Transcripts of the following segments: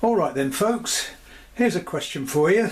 Alright then folks, here's a question for you.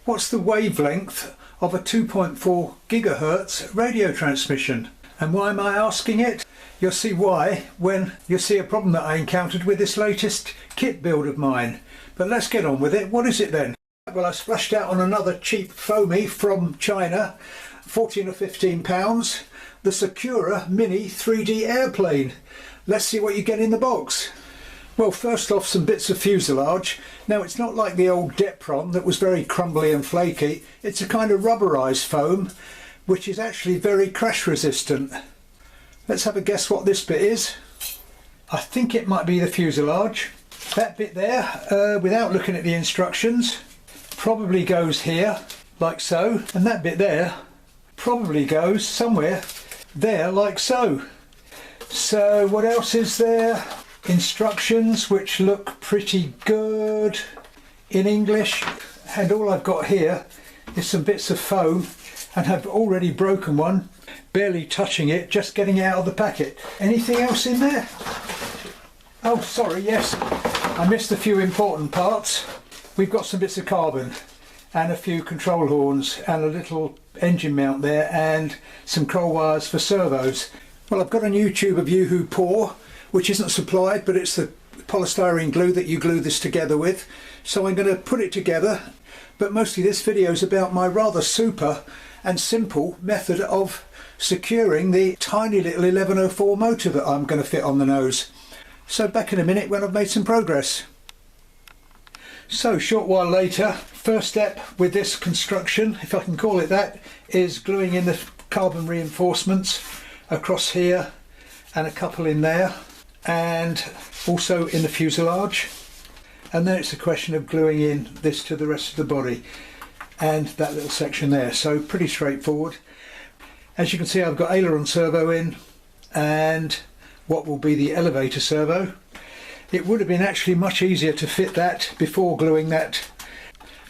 What's the wavelength of a 2.4 gigahertz radio transmission? And why am I asking it? You'll see why when you see a problem that I encountered with this latest kit build of mine. But let's get on with it. What is it then? Well, I splashed out on another cheap Foamie from China, 14 or 15 pounds, the Sakura Mini 3D airplane. Let's see what you get in the box. Well, first off, some bits of fuselage. Now, it's not like the old Depron that was very crumbly and flaky. It's a kind of rubberized foam, which is actually very crash resistant. Let's have a guess what this bit is. I think it might be the fuselage. That bit there, without looking at the instructions, probably goes here, like so. And that bit there probably goes somewhere there, like so. So what else is there? Instructions, which look pretty good in English. And all I've got here is some bits of foam, and I've already broken one, barely touching it, just getting it out of the packet. Anything else in there? Oh, sorry, yes, I missed a few important parts. We've got some bits of carbon and a few control horns and a little engine mount there and some croll wires for servos. Well, I've got a new tube of Yoo-Hoo pour, which isn't supplied, but it's the polystyrene glue that you glue this together with. So I'm going to put it together, but mostly this video is about my rather super and simple method of securing the tiny little 1104 motor that I'm going to fit on the nose. So back in a minute when I've made some progress. So short while later, first step with this construction, if I can call it that, is gluing in the carbon reinforcements across here and a couple in there, and also in the fuselage. And then it's a question of gluing in this to the rest of the body and that little section there. So pretty straightforward. As you can see, I've got aileron servo in and what will be the elevator servo. It would have been actually much easier to fit that before gluing that.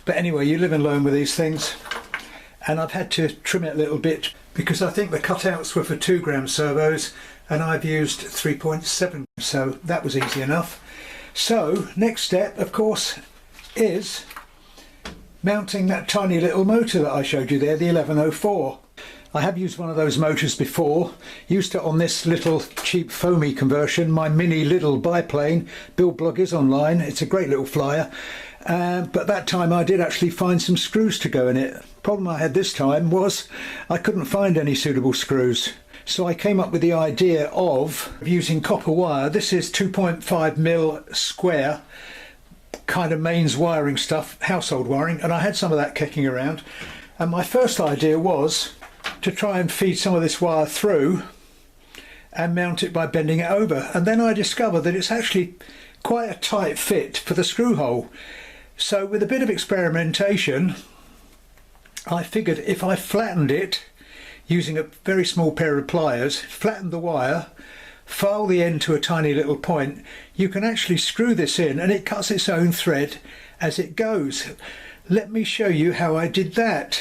But anyway, you live and learn with these things. And I've had to trim it a little bit because I think the cutouts were for 2 gram servos and I've used 3.7, so that was easy enough. So next step, of course, is mounting that tiny little motor that I showed you there, the 1104. I have used one of those motors before, used it on this little cheap Foamie conversion, my mini little biplane. Build blog is online, it's a great little flyer. But that time I did actually find some screws to go in it. Problem I had this time was I couldn't find any suitable screws. So I came up with the idea of using copper wire. This is 2.5mm square kind of mains wiring stuff, household wiring, and I had some of that kicking around. And my first idea was to try and feed some of this wire through and mount it by bending it over. And then I discovered that it's actually quite a tight fit for the screw hole. So with a bit of experimentation, I figured if I flattened it using a very small pair of pliers, flatten the wire, file the end to a tiny little point, you can actually screw this in and it cuts its own thread as it goes. Let me show you how I did that.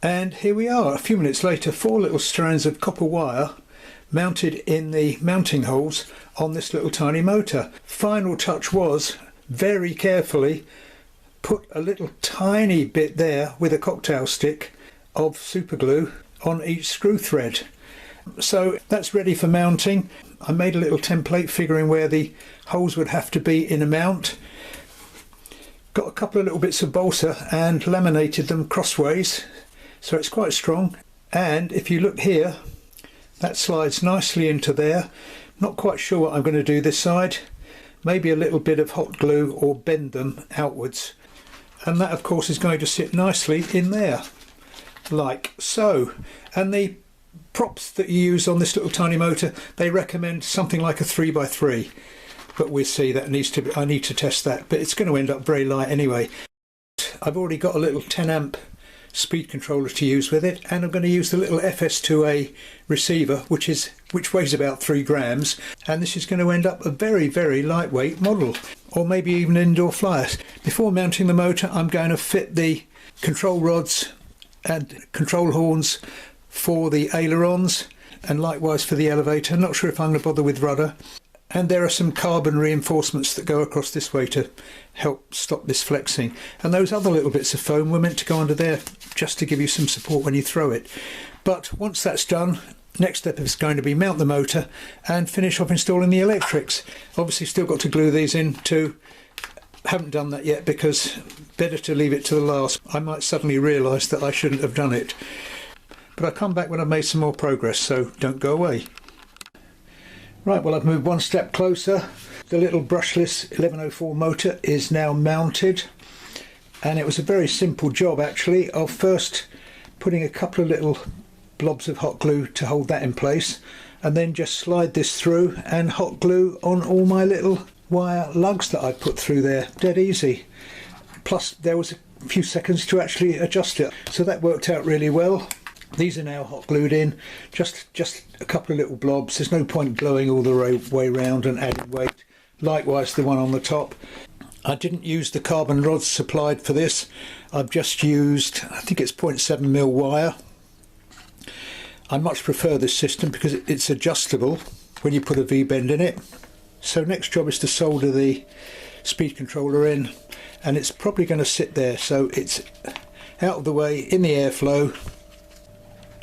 And here we are, a few minutes later, 4 little strands of copper wire mounted in the mounting holes on this little tiny motor. Final touch was, very carefully, put a little tiny bit there with a cocktail stick of super glue on each screw thread. So that's ready for mounting. I made a little template figuring where the holes would have to be in a mount. Got a couple of little bits of balsa and laminated them crossways, so it's quite strong. And if you look here, that slides nicely into there. Not quite sure what I'm going to do this side. Maybe a little bit of hot glue or bend them outwards. And that of course is going to sit nicely in there, like so. And the props that you use on this little tiny motor, they recommend something like a 3x3. But we'll see, that needs to be, I need to test that, but it's going to end up very light anyway. I've already got a little 10 amp speed controller to use with it, and I'm going to use the little FS2A receiver, which weighs about 3 grams, and this is going to end up a very, very lightweight model, or maybe even indoor flyer. Before mounting the motor, I'm going to fit the control rods and control horns for the ailerons, and likewise for the elevator. Not sure if I'm going to bother with rudder. And there are some carbon reinforcements that go across this way to help stop this flexing. And those other little bits of foam were meant to go under there just to give you some support when you throw it. But once that's done, next step is going to be mount the motor and finish off installing the electrics. Obviously still got to glue these in too. Haven't done that yet because better to leave it to the last. I might suddenly realise that I shouldn't have done it. But I'll come back when I've made some more progress, so don't go away. Right, well, I've moved one step closer. The little brushless 1104 motor is now mounted, and it was a very simple job actually of first putting a couple of little blobs of hot glue to hold that in place, and then just slide this through and hot glue on all my little wire lugs that I put through there. Dead easy. Plus there was a few seconds to actually adjust it, so that worked out really well. These are now hot glued in, just a couple of little blobs. There's no point gluing all the way round and adding weight. Likewise the one on the top. I didn't use the carbon rods supplied for this. I've just used, I think it's 0.7mm wire. I much prefer this system because it's adjustable when you put a V-bend in it. So next job is to solder the speed controller in, and it's probably going to sit there so it's out of the way in the airflow.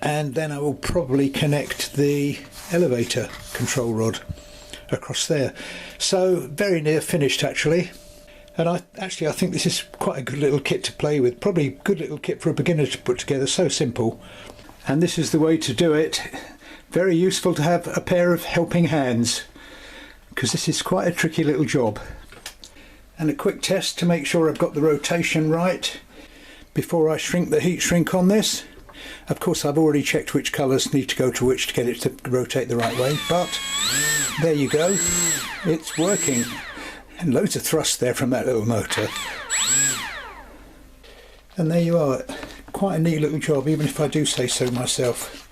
And then I will probably connect the elevator control rod across there. So very near finished actually. And I think this is quite a good little kit to play with. Probably a good little kit for a beginner to put together, so simple. And this is the way to do it. Very useful to have a pair of helping hands, because this is quite a tricky little job. And a quick test to make sure I've got the rotation right before I shrink the heat shrink on this. Of course I've already checked which colours need to go to which to get it to rotate the right way, but there you go, it's working. And loads of thrust there from that little motor. And there you are, quite a neat little job, even if I do say so myself.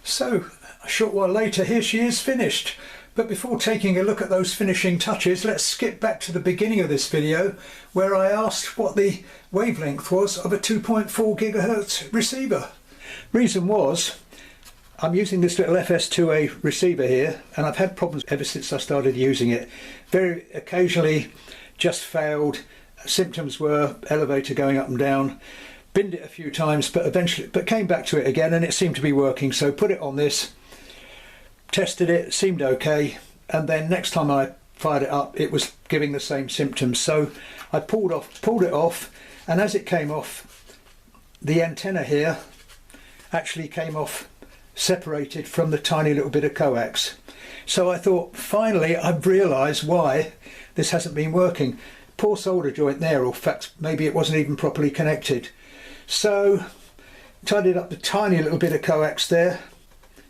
So a short while later, here she is finished. But before taking a look at those finishing touches, let's skip back to the beginning of this video where I asked what the wavelength was of a 2.4 GHz receiver. Reason was, I'm using this little FS2A receiver here, and I've had problems ever since I started using it. Very occasionally just failed. Symptoms were elevator going up and down. Binned it a few times, but came back to it again, and it seemed to be working. So put it on this. Tested it, seemed okay, and then next time I fired it up it was giving the same symptoms, so I pulled it off, and as it came off, the antenna here actually came off separated from the tiny little bit of coax. So I thought, finally I've realised why this hasn't been working. Poor solder joint there, or in fact maybe it wasn't even properly connected. So tidied up the tiny little bit of coax there,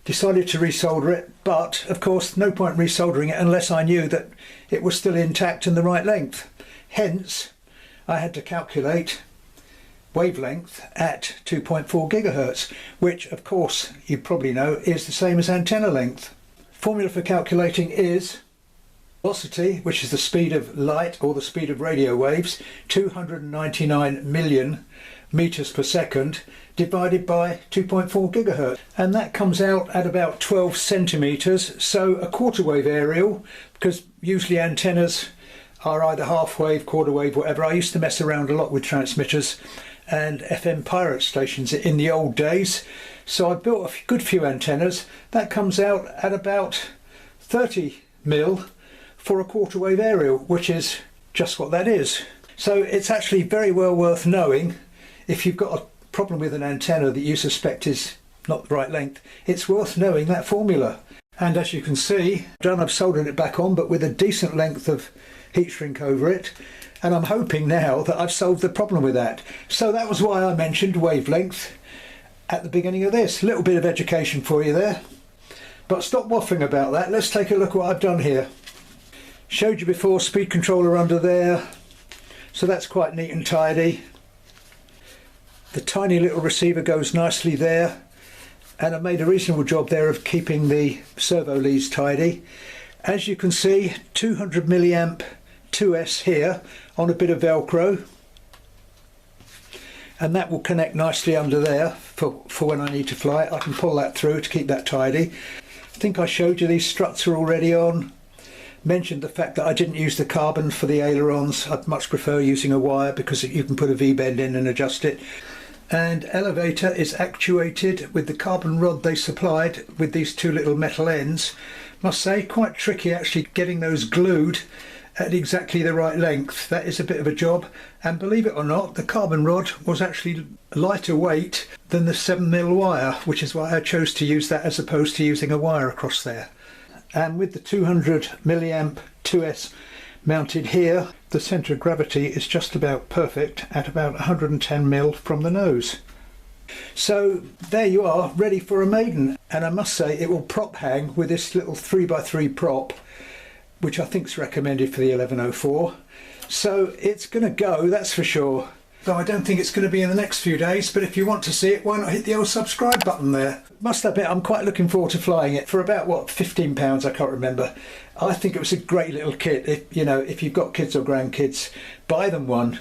decided to resolder it, but of course no point resoldering it unless I knew that it was still intact and the right length. Hence I had to calculate wavelength at 2.4 GHz, which of course you probably know is the same as antenna length. Formula for calculating is velocity, which is the speed of light or the speed of radio waves, 299 million meters per second divided by 2.4 gigahertz, and that comes out at about 12 centimeters. So a quarter wave aerial, because usually antennas are either half wave, quarter wave, whatever. I used to mess around a lot with transmitters and FM pirate stations in the old days, so I built a good few antennas. That comes out at about 30 mil for a quarter wave aerial, which is just what that is. So it's actually very well worth knowing if you've got a problem with an antenna that you suspect is not the right length. It's worth knowing that formula. And as you can see, I've soldered it back on, but with a decent length of heat shrink over it, and I'm hoping now that I've solved the problem with that. So that was why I mentioned wavelength at the beginning of this. A little bit of education for you there, but stop waffling about that. Let's take a look at what I've done here. Showed you before, speed controller under there, so that's quite neat and tidy. The tiny little receiver goes nicely there, and I've made a reasonable job there of keeping the servo leads tidy. As you can see, 200 milliamp 2S here on a bit of Velcro, and that will connect nicely under there for when I need to fly it. I can pull that through to keep that tidy. I think I showed you these struts are already on. Mentioned the fact that I didn't use the carbon for the ailerons. I'd much prefer using a wire because you can put a V-bend in and adjust it. And elevator is actuated with the carbon rod they supplied with these two little metal ends. Must say, quite tricky actually getting those glued at exactly the right length. That is a bit of a job, and believe it or not, the carbon rod was actually lighter weight than the 7mm wire, which is why I chose to use that as opposed to using a wire across there. And with the 200 milliamp 2S mounted here, the centre of gravity is just about perfect at about 110 mil from the nose. So there you are, ready for a maiden. And I must say it will prop hang with this little 3x3 prop, which I think is recommended for the 1104. So it's going to go, that's for sure. Though I don't think it's going to be in the next few days, but if you want to see it, why not hit the old subscribe button there? Must admit, I'm quite looking forward to flying it for about, what, £15, I can't remember. I think it was a great little kit. If you've got kids or grandkids, buy them one.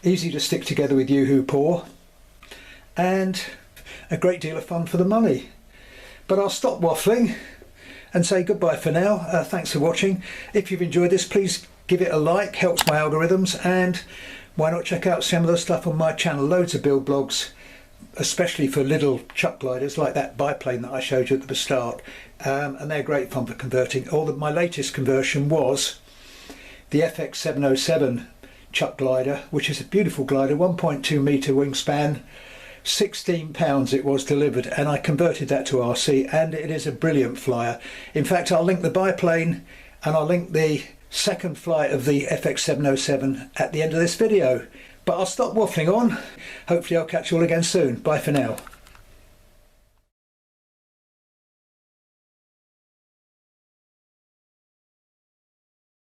Easy to stick together with Yoo-hoo Paw, and a great deal of fun for the money. But I'll stop waffling and say goodbye for now. Thanks for watching. If you've enjoyed this, please give it a like, helps my algorithms, and why not check out some of the stuff on my channel. Loads of build blogs, especially for little chuck gliders like that biplane that I showed you at the start, and they're great fun for converting. My latest conversion was the FX707 chuck glider, which is a beautiful glider, 1.2 metre wingspan, £16 it was delivered, and I converted that to RC, and it is a brilliant flyer. In fact, I'll link the biplane and I'll link the second flight of the FX707 at the end of this video. But I'll stop waffling on. Hopefully I'll catch you all again soon. Bye for now.